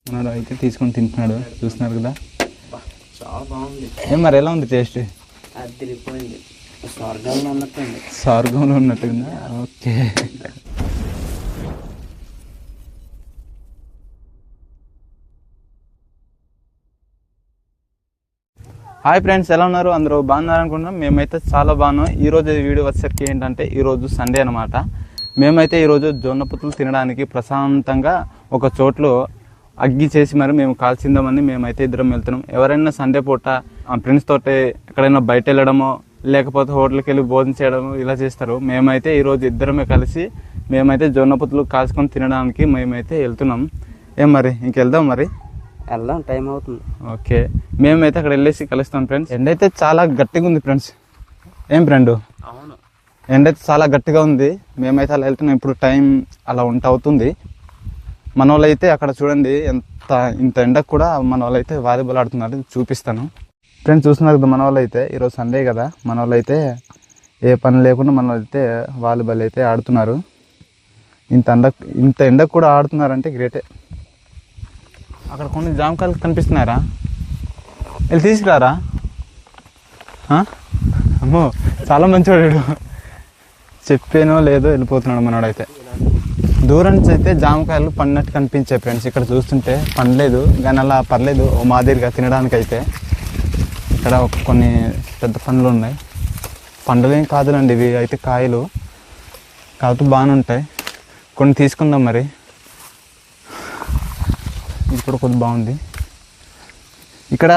మనోడు అయితే తీసుకొని తింటున్నాడు, చూస్తున్నారు కదా. చాలా బాగుంది. మరి ఎలా ఉంది టేస్ట్? అదిరిపోయింది, స్వర్గంలో ఉన్నట్టుంది. స్వర్గంలో ఉన్నట్టుందా? ఓకే. హాయ్ ఫ్రెండ్స్, ఎలా ఉన్నారు? అందరూ బాగున్నారు అనుకుంటున్నాం. మేమైతే చాలా బాగున్నాం. ఈరోజు వీడియో వచ్చేసరికి ఏంటంటే ఈరోజు సండే అనమాట. మేమైతే ఈరోజు జొన్న పుత్తులు తినడానికి ప్రశాంతంగా ఒక చోట్లో అగ్గి చేసి మరి మేము కాల్చిందామని మేమైతే ఇద్దరం వెళ్తున్నాం. ఎవరైనా సండే పూట ఫ్రెండ్స్ తోటి ఎక్కడైనా బయట వెళ్ళడమో లేకపోతే హోటల్కి వెళ్ళి భోజనం చేయడమో ఇలా చేస్తారు. మేమైతే ఈరోజు ఇద్దరమే కలిసి మేమైతే జొన్న పుత్తులు కాల్చుకొని తినడానికి మేమైతే వెళ్తున్నాం. ఏం మరి ఇంకెళ్దాం? మరి వెళ్దాం, టైం అవుతుంది. ఓకే, మేమైతే అక్కడ వెళ్ళేసి కలుస్తాం ఫ్రెండ్స్. ఎండ అయితే చాలా గట్టిగా ఉంది ఫ్రెండ్స్. ఏం ఫ్రెండ్? అవును, ఎండ అయితే చాలా గట్టిగా ఉంది. మేమైతే అలా వెళ్తున్నాం. ఇప్పుడు టైం అలా అవుతుంది. మన వాళ్ళు అయితే అక్కడ చూడండి, ఇంత ఎండకు కూడా మన వాళ్ళు అయితే వాలీబాల్ ఆడుతున్నారు, చూపిస్తాను ఫ్రెండ్స్. చూస్తున్నారు కదా, మన వాళ్ళు అయితే ఈరోజు సండే కదా, మన వాళ్ళు అయితే ఏ పని లేకుండా మన వాళ్ళు అయితే వాలీబాల్ అయితే ఆడుతున్నారు. ఇంత ఎండకు కూడా ఆడుతున్నారంటే గ్రేటే. అక్కడ కొన్ని జామకాయలు కనిపిస్తున్నారా? వెళ్ళి తీసుకురారా. అమ్మో, చాలా మంచివాడు. చెప్పానో లేదో వెళ్ళిపోతున్నాడు మనోడైతే. దూరం నుంచి అయితే జామకాయలు పండినట్టు కనిపించాయి ఫ్రెండ్స్. ఇక్కడ చూస్తుంటే పండలేదు, కానీ అలా పర్లేదు ఓ మాదిరిగా తినడానికి అయితే. ఇక్కడ కొన్ని పెద్ద పండ్లు ఉన్నాయి. పండ్లేం కాదులండి ఇవి అయితే, కాయలు కాకపోతే బాగానే ఉంటాయి. కొన్ని తీసుకుందాం మరి. ఇప్పుడు కొద్ది బాగుంది. ఇక్కడ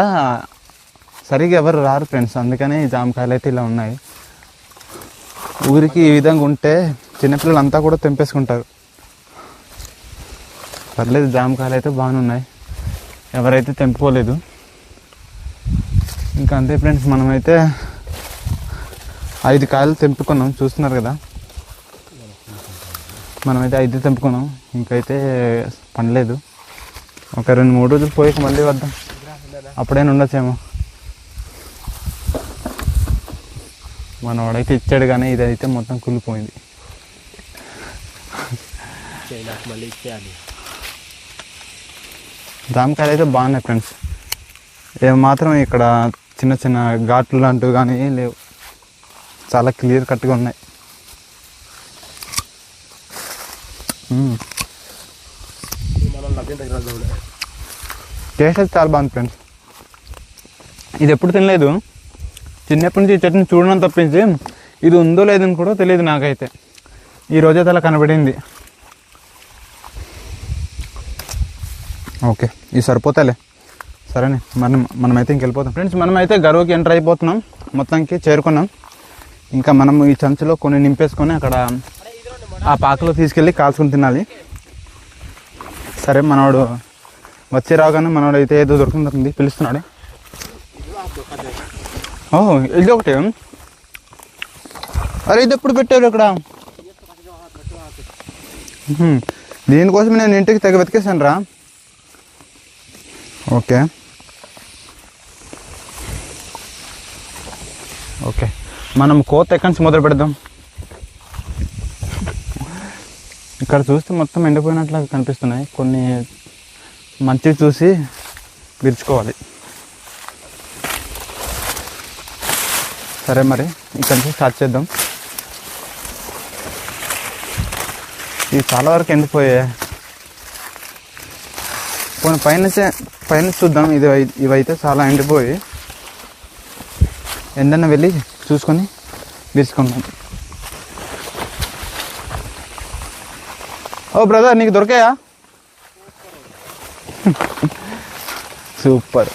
సరిగా ఎవరు రారు ఫ్రెండ్స్, అందుకని జామకాయలు అయితే ఇలా ఉన్నాయి. ఊరికి ఈ విధంగా ఉంటే చిన్నపిల్లలు అంతా కూడా తెంపేసుకుంటారు. పర్లేదు, జామకాయలు అయితే బాగానే ఉన్నాయి, ఎవరైతే తెంపుకోలేదు. ఇంకా అంతే ఫ్రెండ్స్, మనమైతే 5 కాయలు తెంపుకున్నాం, చూస్తున్నారు కదా. మనమైతే 5 తెంపుకున్నాం, ఇంకైతే పండలేదు. ఒక 2-3 రోజులు పోయి మళ్ళీ వద్దాం, అప్పుడైనా ఉండొచ్చేమో. మనవాడైతే ఇచ్చాడు, కానీ ఇదైతే మొత్తం కుళ్ళిపోయింది. జామకాయలు అయితే బాగున్నాయి ఫ్రెండ్స్. ఏమాత్రం ఇక్కడ చిన్న చిన్న ఘాట్లు లాంటివి కానీ లేవు, చాలా క్లియర్ కట్గా ఉన్నాయి. టేస్ట్ అయితే చాలా బాగుంది ఫ్రెండ్స్. ఇది ఎప్పుడు తినలేదు, చిన్నప్పటి నుంచి ఈ చట్నీ చూడడం తప్పించి ఇది ఉందో లేదని కూడా తెలియదు నాకైతే. ఈరోజైతే అలా కనబడింది. ఓకే, ఇది సరిపోతాలే. సరేనే, మనమైతే ఇంకెళ్ళిపోతాం ఫ్రెండ్స్. మనమైతే గరువుకి ఎంటర్ అయిపోతున్నాం, మొత్తానికి చేరుకున్నాం. ఇంకా మనం ఈ చంచులో కొన్ని నింపేసుకొని అక్కడ ఆ పాకలో తీసుకెళ్ళి కాల్చుకొని తినాలి. సరే, మనవాడు వచ్చి రాగానే మనవాడు అయితే ఏదో దొరుకుతుంది పిలుస్తున్నాడు. ఓహో, ఇది ఒకటి. అరే, ఇది ఎప్పుడు పెట్టారు ఇక్కడ? దీనికోసం నేను ఇంటికి తెగ వెతికేసాను రా. ఓకే ఓకే, మనం కోత ఎక్కడి నుంచి మొదలు పెడదాం? ఇక్కడ చూస్తే మొత్తం ఎండిపోయినట్లు కనిపిస్తున్నాయి. కొన్ని మంచివి చూసి విరుచుకోవాలి. సరే, మరి ఇక్కడ నుంచి స్టార్ట్ చేద్దాం. ఇవి చాలా వరకు ఎండిపోయాయి. కొన్ని పైన చూద్దాం. ఇవైతే చాలా ఎండిపోయి, ఎండన్న వెళ్ళి చూసుకొని విరుచుకుందాం. ఓ బ్రదర్, నీకు దొరికాయా? సూపర్.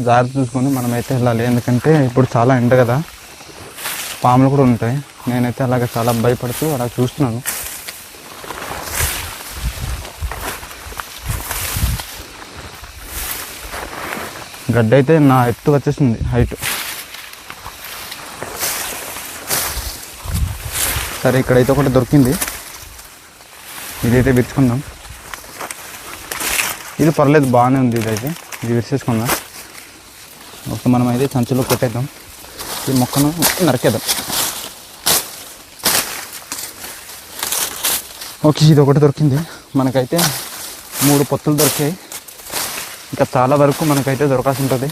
జాగ్రత్త చూసుకొని మనమైతే వెళ్ళాలి, ఎందుకంటే ఇప్పుడు చాలా ఎండ కదా, పాములు కూడా ఉంటాయి. నేనైతే అలాగే చాలా భయపడుతూ అలా చూస్తున్నాను. గడ్డ అయితే నా ఎత్తు వచ్చేసింది, హైట్. సరే, ఇక్కడైతే ఒకటి దొరికింది, ఇదైతే విరుచుకుందాం. ఇది పర్లేదు, బాగానే ఉంది. ఇది విరిచేసుకుందాం. ఓకే, మనం అయితే సంచులో కొట్టేద్దాం. ఈ మొక్కను నరికేద్దాం. ఓకే, ఇది ఒకటి దొరికింది. మనకైతే 3 పొత్తులు దొరికాయి. ఇంకా చాలా వరకు మనకైతే దొరకాల్సి ఉంటుంది.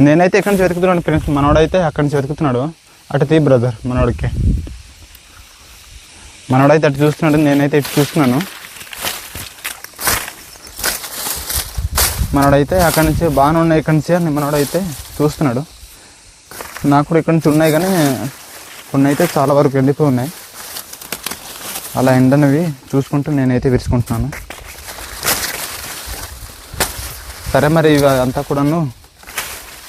నేనైతే ఎక్కడి నుంచి వెతుకుతున్నాను ఫ్రెండ్స్, మనోడైతే అక్కడి నుంచి వెతుకుతున్నాడు. అటు తీ బ్రదర్, మనోడికి మనోడైతే అటు చూస్తున్నాడు, నేనైతే ఇటు చూస్తున్నాను. మనోడైతే అక్కడి నుంచి బాగానే ఉన్నాయి ఇక్కడి నుంచి అని మనోడైతే చూస్తున్నాడు. నాకు కూడా ఇక్కడి నుంచి ఉన్నాయి, కానీ కొన్ని అయితే చాలా వరకు ఎండిపోయి ఉన్నాయి. అలా ఎండనివి చూసుకుంటూ నేనైతే విరుచుకుంటున్నాను. సరే మరి ఇవి అంతా కూడాను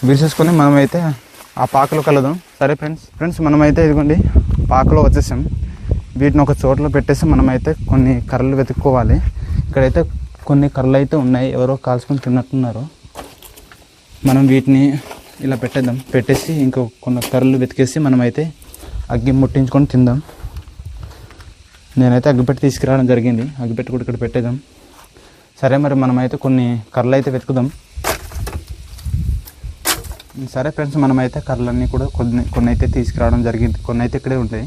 విరిసేసుకొని మనమైతే ఆ పాకలో కలదాం. సరే ఫ్రెండ్స్ మనమైతే ఇదిగోండి పాకలో వచ్చేసాం. వీటిని ఒక చోట్ల పెట్టేసి మనమైతే కొన్ని కర్రలు వెతుక్కోవాలి. ఇక్కడైతే కొన్ని కర్రలు అయితే ఉన్నాయి, ఎవరో కాల్చుకొని తిన్నట్టున్నారు. మనం వీటిని ఇలా పెట్టేద్దాం. పెట్టేసి ఇంకో కొన్ని కర్రలు వెతికేసి మనమైతే అగ్గి ముట్టించుకొని తిందాం. నేనైతే అగ్గిపెట్టి తీసుకురావడం జరిగింది. అగ్గిపెట్టి కూడా ఇక్కడ పెట్టేద్దాం. సరే మరి మనమైతే కొన్ని కర్రలు అయితే వెతుకుదాం. సరే ఫ్రెండ్స్ మనమైతే కర్రలన్నీ కూడా కొన్ని అయితే తీసుకురావడం జరిగింది. కొన్ని అయితే ఇక్కడే ఉంటాయి.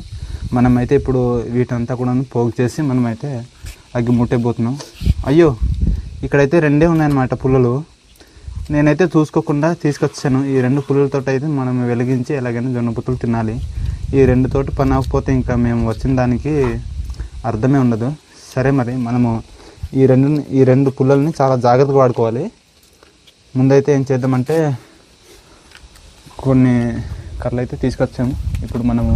మనమైతే ఇప్పుడు వీటంతా కూడా పోగు చేసి మనమైతే అగ్గి ముట్టేపోతున్నాం. అయ్యో ఇక్కడైతే 2 ఉన్నాయన్నమాట పుల్లలు. నేనైతే చూసుకోకుండా తీసుకొచ్చాను. ఈ 2 పుల్లలతో అయితే మనం వెలిగించి ఎలాగైనా జొన్న పుత్తలు తినాలి. ఈ 2 తోటి పని అవ్వకపోతే ఇంకా మేము వచ్చిన దానికి అర్థమే ఉండదు. సరే మరి మనము ఈ రెండు పుల్లల్ని చాలా జాగ్రత్తగా వాడుకోవాలి. ముందైతే ఏం చేద్దామంటే కొన్ని కర్రలు అయితే తీసుకొచ్చాము. ఇప్పుడు మనము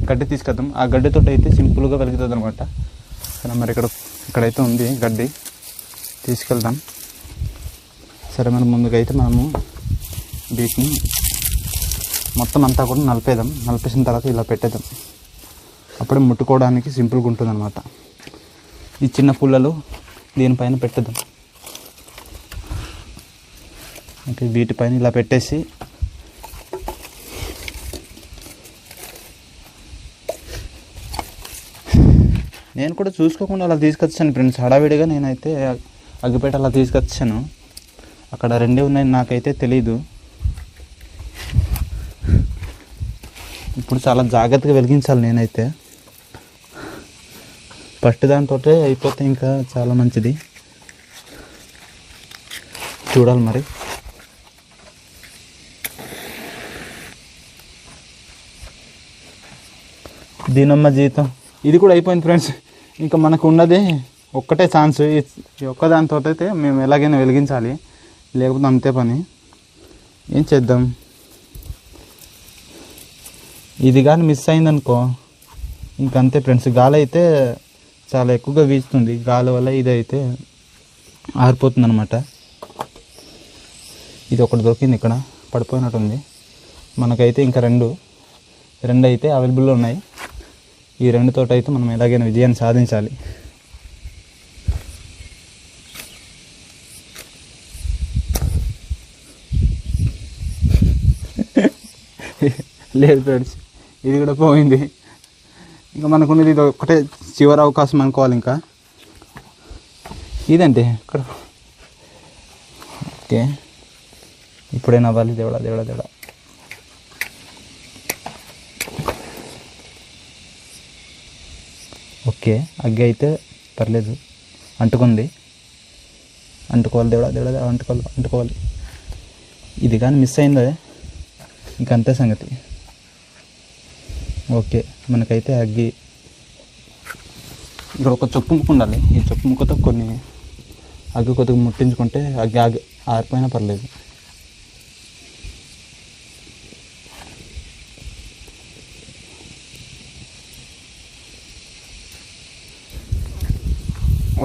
గడ్డి తీసుకొద్దాం. ఆ గడ్డితో అయితే సింపుల్గా వెలుగుతుంది అనమాట. సరే మరి ఇక్కడైతే ఉంది గడ్డి, తీసుకెళ్దాం. సరే మరి ముందుగా అయితే మనము వీటిని మొత్తం అంతా కూడా నలిపేద్దాం. నలిపేసిన తర్వాత ఇలా పెట్టేద్దాం. అప్పుడే ముట్టుకోవడానికి సింపుల్గా ఉంటుంది అనమాట. ఈ చిన్న పుల్లలు దీనిపైన పెట్టేద్దాం. ఓకే, వీటిపైన ఇలా పెట్టేసి నేను కూడా చూసుకోకుండా అలా తీసుకొచ్చాను ఫ్రెండ్స్. హడావిడిగా నేనైతే అగ్గిపేట అలా తీసుకొచ్చాను. అక్కడ 2 ఉన్నాయి, నాకైతే తెలీదు. ఇప్పుడు చాలా జాగ్రత్తగా వెలిగించాలి. నేనైతే ఫస్ట్ దాంతో అయిపోతే ఇంకా చాలా మంచిది. చూడాలి మరి. దీనమ్మ జీవితం ఇది కూడా అయిపోయింది ఫ్రెండ్స్. ఇంకా మనకు ఉన్నది ఒక్కటే ఛాన్స్. ఈ ఒక్కదానితో అయితే మేము ఎలాగైనా వెలిగించాలి, లేకపోతే అంతే పని. ఏం చేద్దాం, ఇది కానీ మిస్ అయిందనుకో ఇంకంతే ఫ్రెండ్స్. గాలి అయితే చాలా ఎక్కువగా వీస్తుంది. గాలి వల్ల ఇది అయితే ఆరిపోతుంది అనమాట. ఇది ఒకటి దొరికింది, ఇక్కడ పడిపోయినట్టుంది. మనకైతే ఇంకా రెండు అయితే అవైలబుల్లో ఉన్నాయి. ఈ 2 తోటి అయితే మనం ఎలాగైనా విజయాన్ని సాధించాలి. లేదు ఫ్రెండ్స్, ఇది కూడా పోయింది. ఇంకా మనకున్నది ఇది ఒకటే చివరి అవకాశం అనుకోవాలి. ఇంకా ఇదంటే ఇక్కడ ఓకే. ఇప్పుడైనా అవ్వాలి. దేవుడా దేవుడా దేవుడా. ఓకే, అగ్గి అయితే పర్లేదు, అంటుకుంది. అంటుకోవాలి దేవుడా దేవుడా, అంటుకోవాలి. ఇది కానీ మిస్ అయిందే ఇంకంతే సంగతి. ఓకే, మనకైతే అగ్గి ఇక్కడ ఒక చొప్పు ముక్క ఉండాలి. ఈ చొప్పు ముక్కతో కొన్ని అగ్గి కొద్దిగా ముట్టించుకుంటే అగ్గి ఆరిపోయినా పర్లేదు.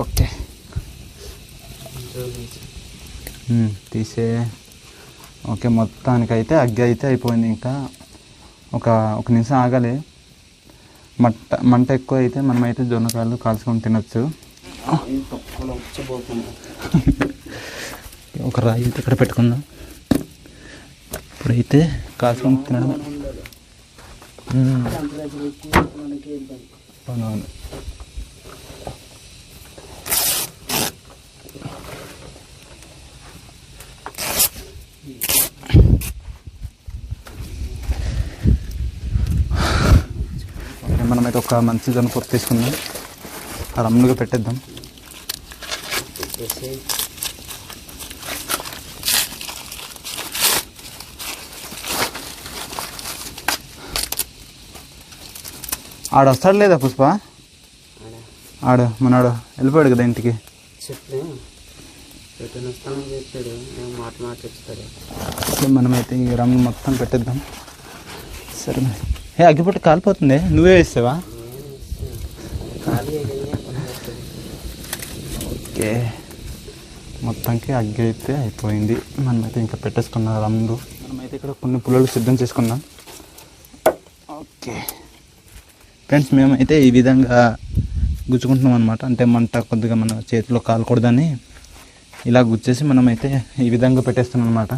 ఓకే తీసే. ఓకే, మొత్తానికైతే అగ్గి అయితే అయిపోయింది. ఇంకా ఒక నిమిషం ఆగాలి. మంట ఎక్కువ అయితే మనమైతే జొన్నకాయలు కాల్చుకొని తినచ్చు. ఒక రాయి అయితే ఇక్కడ పెట్టుకుందాం. ఇప్పుడైతే కాల్చుకొని తినడం. అవునవును. మనమైతే ఒక మంచి జొన్న పొత్తు తీసుకుందాం, రమ్ములుగా పెట్టేద్దాం. పెట్టేసి ఆడ వస్తాడు లేదా పుష్ప? ఆడ మనవాడు వెళ్ళిపోయాడు కదా ఇంటికి. చెప్పలే రిటర్న్ వస్తానని చెప్పాడు, నేను మాట వచ్చాడు. సో మనమైతే ఈ రమ్ మొత్తం పెట్టేద్దాం. సరే మరి. అగ్గిపెట్టి కాలిపోతుంది, నువ్వే వేస్తావా? ఖాళీ ఓకే, మొత్తానికి అగ్గి అయితే అయిపోయింది. మనమైతే ఇంకా పెట్టేసుకున్నాం రమ్ములు. మనమైతే ఇక్కడ కొన్ని పుల్లలు సిద్ధం చేసుకున్నాం. ఓకే ఫ్రెండ్స్, మేమైతే ఈ విధంగా గుచ్చుకుంటున్నాం అనమాట. అంటే మంట కొద్దిగా మన చేతిలో కాలకూడదని ఇలా గుచ్చేసి మనమైతే ఈ విధంగా పెట్టేస్తున్నాం అనమాట.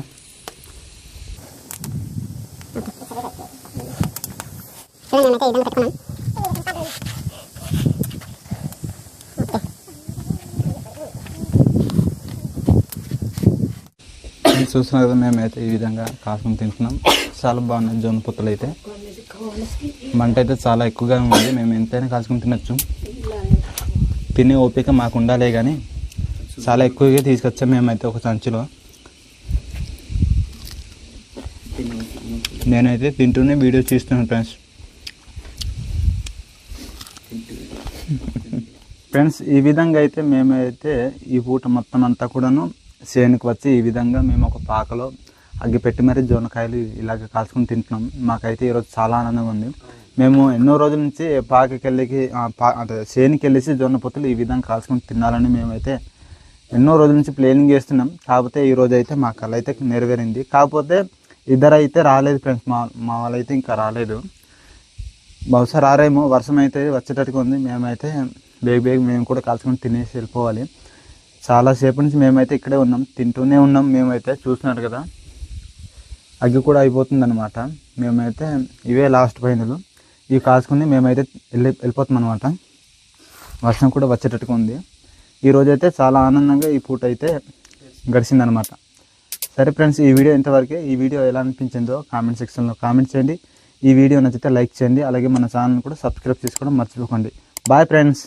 చూస్తున్నారు కదా, మేమైతే ఈ విధంగా కాసుకొని తింటున్నాం. చాలా బాగున్నాయి జొన్న పొత్తులు అయితే. మంట అయితే చాలా ఎక్కువగా ఉంది, మేము ఎంతైనా కాసుకొని తినచ్చు. తినే ఓపిక మాకు ఉండాలే కానీ చాలా ఎక్కువగా తీసుకొచ్చాం మేమైతే ఒక సంచిలో. నేనైతే తింటూనే వీడియో చూస్తున్నాను ఫ్రెండ్స్. ఫ్రెండ్స్, ఈ విధంగా అయితే మేమైతే ఈ పూట మొత్తం అంతా కూడాను చేనుకు వచ్చి ఈ విధంగా మేము ఒక పాకలో అగ్గి పెట్టి మరీ జొన్నకాయలు ఇలాగ కాల్చుకొని తింటున్నాం. మాకైతే ఈరోజు చాలా ఆనందంగా ఉంది. మేము ఎన్నో రోజుల నుంచి పాకకి వెళ్ళి అదే చేనుకి వెళ్ళేసి జొన్న పొత్తులు ఈ విధంగా కాల్చుకొని తినాలని మేమైతే ఎన్నో రోజుల నుంచి ప్లానింగ్ చేస్తున్నాం. కాకపోతే ఈరోజు అయితే మా కళ అయితే నెరవేరింది. కాకపోతే ఇద్దరు అయితే రాలేదు ఫ్రెండ్స్, మా వాళ్ళైతే ఇంకా రాలేదు. బహుశా రారేమో, వర్షం అయితే వచ్చేటట్టుగా ఉంది. మేమైతే బేగ మేము కూడా కాల్చుకొని తినేసి వెళ్ళిపోవాలి. చాలాసేపు నుంచి మేమైతే ఇక్కడే ఉన్నాం, తింటూనే ఉన్నాం. మేమైతే చూస్తున్నారు కదా, అగ్గి కూడా అయిపోతుంది అనమాట. మేమైతే ఇవే లాస్ట్ ఫైనల్, ఇవి కాల్చుకుని మేమైతే వెళ్ళిపోతాం అనమాట. వర్షం కూడా వచ్చేటట్టుగా ఉంది. ఈరోజైతే చాలా ఆనందంగా ఈ పూట అయితే గడిచిందనమాట. సరే ఫ్రెండ్స్, ఈ వీడియో ఇంతవరకే. ఈ వీడియో ఎలా అనిపించిందో కామెంట్ సెక్షన్లో కామెంట్ చేయండి. ఈ వీడియో నచ్చితే లైక్ చేయండి, అలాగే మన ఛానల్ కూడా సబ్స్క్రైబ్ చేసుకోవడం మర్చిపోకండి. Bye friends.